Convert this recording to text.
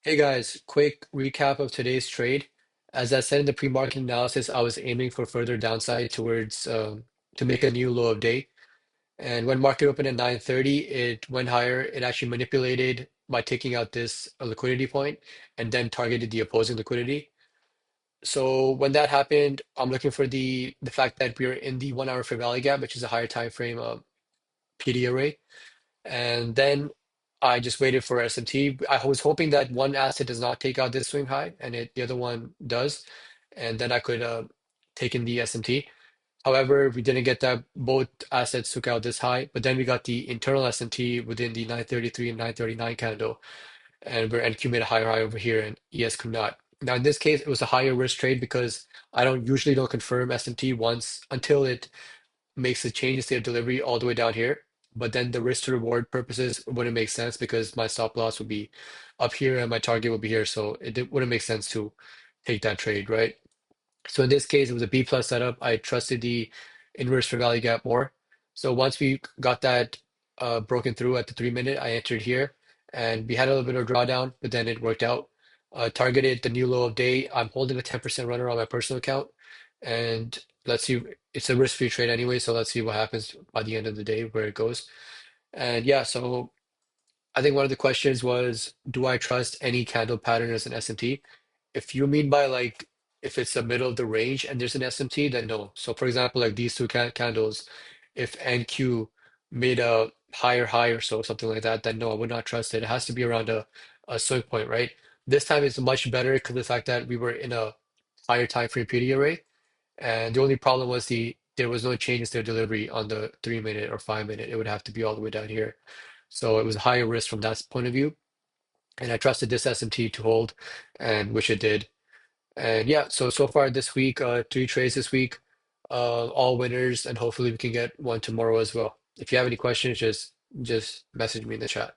Hey guys, quick recap of today's trade. As I said in the pre-market analysis, I was aiming for further downside towards to make a new low of day. And when market opened at 9:30, it went higher. It actually manipulated by taking out this liquidity point and then targeted the opposing liquidity. So when that happened, I'm looking for the fact that we're in the 1 hour fair value gap, which is a higher time frame PD array. And then I just waited for SMT. I was hoping that one asset does not take out this swing high and the other one does. And then I could take in the SMT. However, we didn't get that. Both assets took out this high, but then we got the internal SMT within the 933 and 939 candle. And where NQ made a higher high over here and ES could not. Now, in this case, it was a higher risk trade because I don't usually don't confirm SMT once until it makes the changes to their delivery all the way down here. But then the risk to reward purposes wouldn't make sense because my stop loss would be up here and my target would be here. So wouldn't make sense to take that trade, right? So in this case, it was a B plus setup. I trusted the inverse fair value gap more. So once we got that broken through at the 3 minute, I entered here and we had a little bit of drawdown, but then it worked out. Targeted the new low of day. I'm holding a 10% runner on my personal account. And let's see, it's a risk-free trade anyway. So let's see what happens by the end of the day, where it goes. And yeah, so I think one of the questions was, do I trust any candle pattern as an SMT? If you mean by like, if it's the middle of the range and there's an SMT, then no. So for example, like these two candles, if NQ made a higher high or so, something like that, then no, I would not trust it. It has to be around a swing point, right? This time it's much better because of the fact that we were in a higher time frame PD array. And the only problem was there was no changes to delivery on the 3 minute or 5 minute. It would have to be all the way down here. So it was a higher risk from that point of view. And I trusted this SMT to hold, and which it did. And yeah, so far this week, three trades this week, all winners, and hopefully we can get one tomorrow as well. If you have any questions, just message me in the chat.